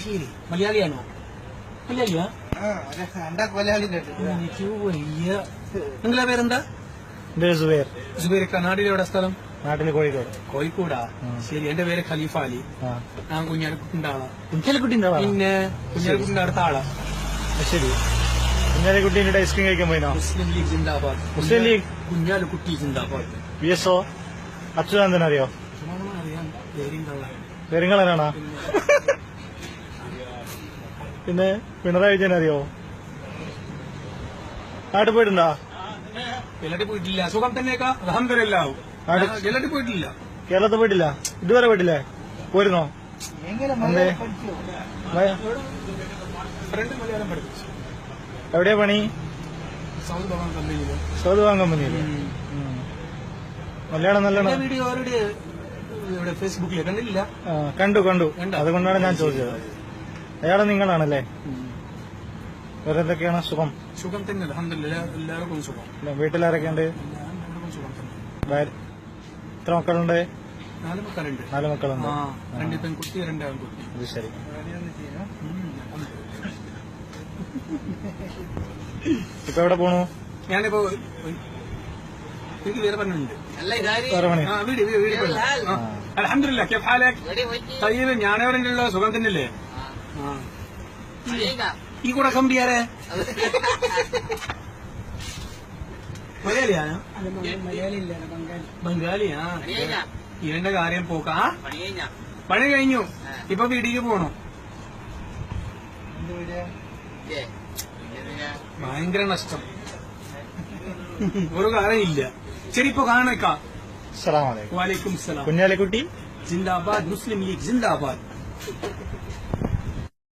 ശരി മലയാളിയാണോ? മലയാളിയാ? എനിക്ക് വയ്യ. നിങ്ങളെ പേരെന്താ? സുബൈർ. സുബൈർ. നാട്ടിലെവിടെ സ്ഥലം? നാട്ടില് കോഴിക്കോട്. കോഴിക്കോടാ? ശരി. എന്റെ പേര് ഖലീഫ അലി. ഞാൻ കുഞ്ഞാലിക്കുട്ടിന്റെ ആളാ. കുഞ്ഞാലിക്കുട്ടിന്റെ ആളാ? പിന്നെ കുഞ്ഞാലിക്കുട്ടിന്റെ അടുത്ത ആളാ. ശരി. കുഞ്ഞാലിക്കുട്ടീന്റെ ഐസ്ക്രീം കഴിക്കാൻ പോയിനോ? മുസ്ലിം ലീഗ് ജിന്ദാബാദ്. മുസ്ലിം ലീഗ്. കുഞ്ഞാലിക്കുട്ടി ജിന്ദാബാദ്. VSO അച്യുതാനന്ദൻ അറിയോ? അറിയാം. പെരിങ്ങളാണോ? പിന്നെ പിണറായി വിജയൻ അറിയോ? നാട്ടിൽ പോയിട്ടുണ്ടോ? ഗലട്ടി പോയിട്ടില്ല. സുഖം തന്നെയൊക്കെ അൽഹംദുലില്ലാഹ്. ഗലട്ടി പോയിട്ടില്ല. കേരളത്തിൽ പോയിട്ടില്ല? ഇതുവരെ പോയിട്ടില്ലേ? പോയിരുന്നോ? ഫ്രണ്ട് മലയാളം പഠിപ്പിച്ചു. എവിടെയാ പണി? സൗദ് ഭവൻ കമ്പനിയില്. സൗദ് ഭവൻ കമ്പനിയില്. മലയാളം നല്ലോണം. വീഡിയോ അവരുടെ ഇവിടെ ഫേസ്ബുക്കിൽ കണ്ടില്ല? കണ്ടു. അതുകൊണ്ടാണ് ഞാൻ ചോദിച്ചത്. അയാളെ നിങ്ങളാണല്ലേ? വേറെ എന്തൊക്കെയാണ്? സുഖം തന്നെ അൽഹംദുലില്ലാഹ്. എല്ലാവർക്കും സുഖം. വീട്ടിലാരൊക്കെയുണ്ട്? എല്ലാവർക്കും സുഖം തന്നെ. എത്ര മക്കളുണ്ട്? 4 മക്കളുണ്ട്. 4 മക്കളുണ്ട്. 2 പെൺകുട്ടി 2 ആൺകുട്ടി. അത് ശരി. ഇപ്പൊ എവിടെ പോണു? ഞാനിപ്പോ എനിക്ക് വേറെ പണിയുണ്ട്. വീട് അൽഹംദുലില്ലാഹ്. കൈഫ് ഹാലക്? തയ്യിബ്. ഞാനെവരുണ്ടല്ലോ? സുഖം തന്നെയല്ലേ? ഈ കൂടെ കമ്പിയാരെ മലയാളിയാണോ? ബംഗാളിയാ? ഇവന്റെ കാര്യം പോക്കാ? പണി കഴിഞ്ഞു. ഇപ്പൊ വീട്ടിലേക്ക് പോണോ? ഭയങ്കര നഷ്ടം. ഒരു കാര്യമില്ല. ശരി, ഇപ്പൊ കാണേക്കാം. അസ്സലാമു അലൈക്കും. വാലൈക്കും സലാം. കുഞ്ഞാലിക്കുട്ടി ജിന്ദാബാദ്. മുസ്ലിം ലീഗ് ജിന്ദാബാദ്.